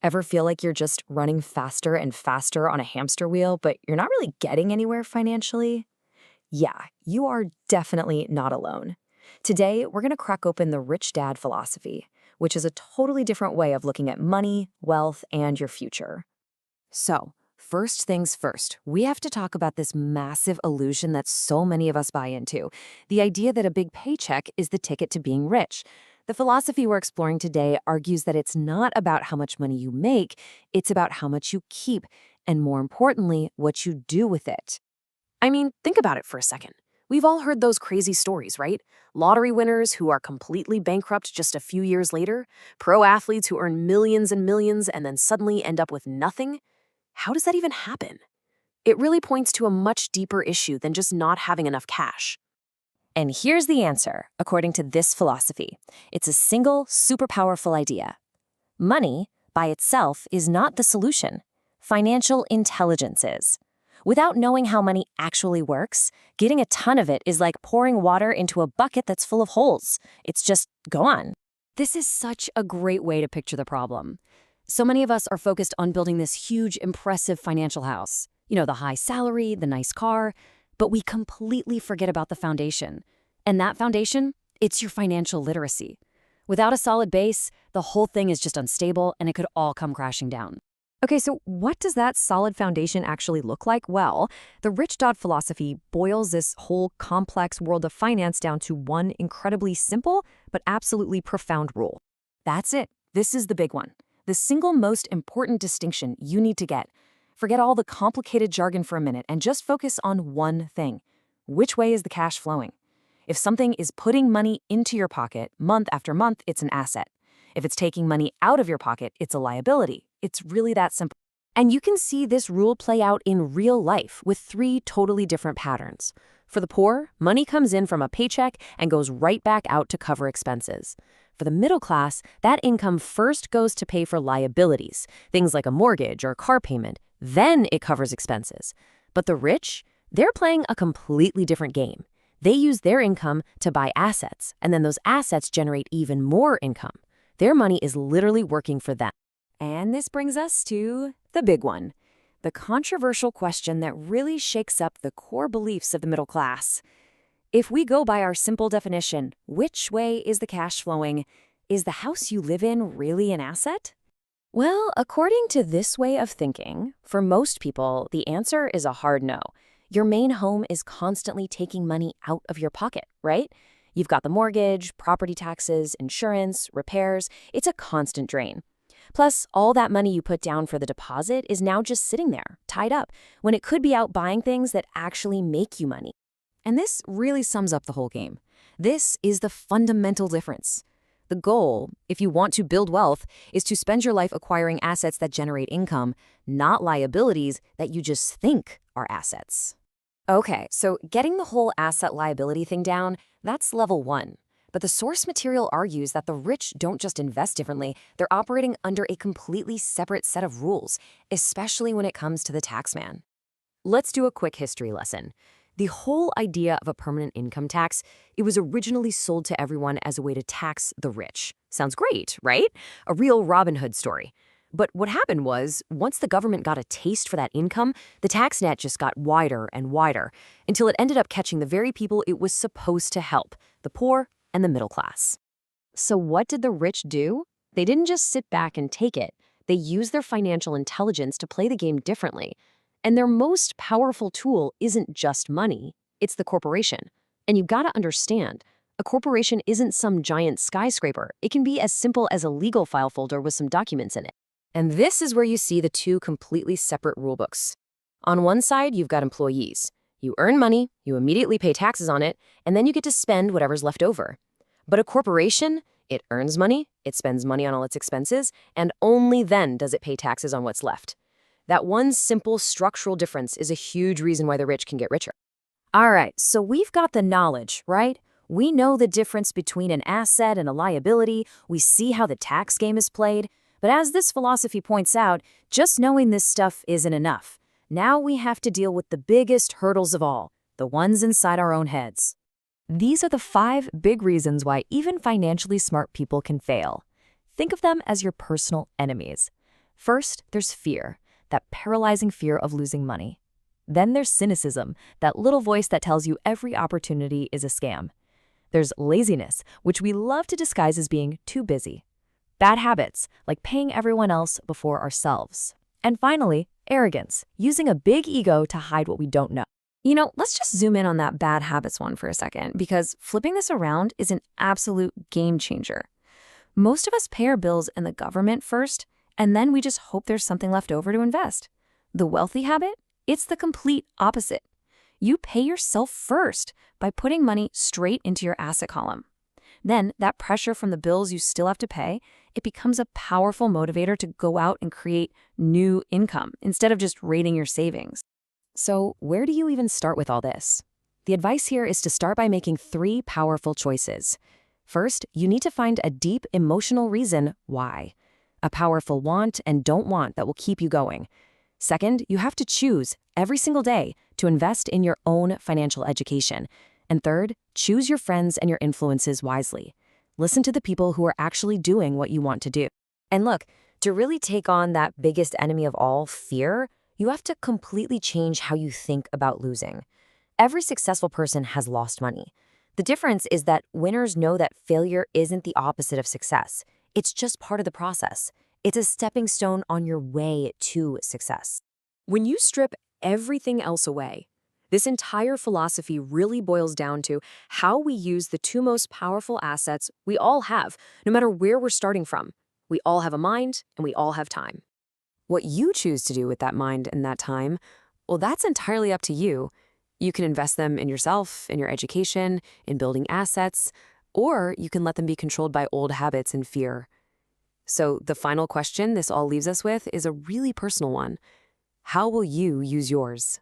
Ever feel like you're just running faster and faster on a hamster wheel, but you're not really getting anywhere financially? Yeah, you are definitely not alone. Today, we're going to crack open the rich dad philosophy, which is a totally different way of looking at money, wealth, and your future. So, first things first, we have to talk about this massive illusion that so many of us buy into, the idea that a big paycheck is the ticket to being rich. The philosophy we're exploring today argues that it's not about how much money you make, it's about how much you keep, and more importantly, what you do with it. I mean, think about it for a second. We've all heard those crazy stories, right? Lottery winners who are completely bankrupt just a few years later, pro athletes who earn millions and millions and then suddenly end up with nothing. How does that even happen? It really points to a much deeper issue than just not having enough cash. And here's the answer, according to this philosophy. It's a single, super powerful idea. Money, by itself, is not the solution. Financial intelligence is. Without knowing how money actually works, getting a ton of it is like pouring water into a bucket that's full of holes. It's just gone. This is such a great way to picture the problem. So many of us are focused on building this huge, impressive financial house. You know, the high salary, the nice car, but we completely forget about the foundation. And that foundation, it's your financial literacy. Without a solid base, the whole thing is just unstable and it could all come crashing down. Okay, so what does that solid foundation actually look like? Well, the rich dad philosophy boils this whole complex world of finance down to one incredibly simple but absolutely profound rule. That's it. This is the big one. The single most important distinction you need to get. Forget all the complicated jargon for a minute and just focus on one thing. Which way is the cash flowing? If something is putting money into your pocket month after month, it's an asset. If it's taking money out of your pocket, it's a liability. It's really that simple. And you can see this rule play out in real life with three totally different patterns. For the poor, money comes in from a paycheck and goes right back out to cover expenses. For the middle class, that income first goes to pay for liabilities, things like a mortgage or car payment, then it covers expenses. But the rich, they're playing a completely different game. They use their income to buy assets, and then those assets generate even more income. Their money is literally working for them. And this brings us to the big one, the controversial question that really shakes up the core beliefs of the middle class. If we go by our simple definition, which way is the cash flowing? Is the house you live in really an asset? Well, according to this way of thinking, for most people, the answer is a hard no. Your main home is constantly taking money out of your pocket, right? You've got the mortgage, property taxes, insurance, repairs. It's a constant drain. Plus, all that money you put down for the deposit is now just sitting there, tied up, when it could be out buying things that actually make you money. And this really sums up the whole game. This is the fundamental difference. The goal, if you want to build wealth, is to spend your life acquiring assets that generate income, not liabilities that you just think are assets. Okay, so getting the whole asset liability thing down, that's level one. But the source material argues that the rich don't just invest differently, they're operating under a completely separate set of rules, especially when it comes to the taxman. Let's do a quick history lesson. The whole idea of a permanent income tax, it was originally sold to everyone as a way to tax the rich. Sounds great, right? A real Robin Hood story. But what happened was, once the government got a taste for that income, the tax net just got wider and wider, until it ended up catching the very people it was supposed to help, the poor and the middle class. So what did the rich do? They didn't just sit back and take it. They used their financial intelligence to play the game differently. And their most powerful tool isn't just money, it's the corporation. And you've got to understand, a corporation isn't some giant skyscraper. It can be as simple as a legal file folder with some documents in it. And this is where you see the two completely separate rulebooks. On one side, you've got employees. You earn money, you immediately pay taxes on it, and then you get to spend whatever's left over. But a corporation, it earns money, it spends money on all its expenses, and only then does it pay taxes on what's left. That one simple structural difference is a huge reason why the rich can get richer. All right, so we've got the knowledge, right? We know the difference between an asset and a liability. We see how the tax game is played. But as this philosophy points out, just knowing this stuff isn't enough. Now we have to deal with the biggest hurdles of all, the ones inside our own heads. These are the 5 big reasons why even financially smart people can fail. Think of them as your personal enemies. First, there's fear, that paralyzing fear of losing money. Then there's cynicism, that little voice that tells you every opportunity is a scam. There's laziness, which we love to disguise as being too busy. Bad habits, like paying everyone else before ourselves. And finally, arrogance, using a big ego to hide what we don't know. Let's just zoom in on that bad habits one for a second, because flipping this around is an absolute game changer. Most of us pay our bills and the government first, and then we just hope there's something left over to invest. The wealthy habit? It's the complete opposite. You pay yourself first by putting money straight into your asset column. Then that pressure from the bills you still have to pay, it becomes a powerful motivator to go out and create new income instead of just raiding your savings. So where do you even start with all this? The advice here is to start by making 3 powerful choices. First, you need to find a deep emotional reason why. A powerful want and don't want that will keep you going. Second, you have to choose every single day to invest in your own financial education. And third, choose your friends and your influences wisely. Listen to the people who are actually doing what you want to do. And look, to really take on that biggest enemy of all, fear, you have to completely change how you think about losing. Every successful person has lost money. The difference is that winners know that failure isn't the opposite of success. It's just part of the process. It's a stepping stone on your way to success. When you strip everything else away, this entire philosophy really boils down to how we use the 2 most powerful assets we all have, no matter where we're starting from. We all have a mind, and we all have time. What you choose to do with that mind and that time, well, that's entirely up to you. You can invest them in yourself, in your education, in building assets, or you can let them be controlled by old habits and fear. So the final question this all leaves us with is a really personal one. How will you use yours?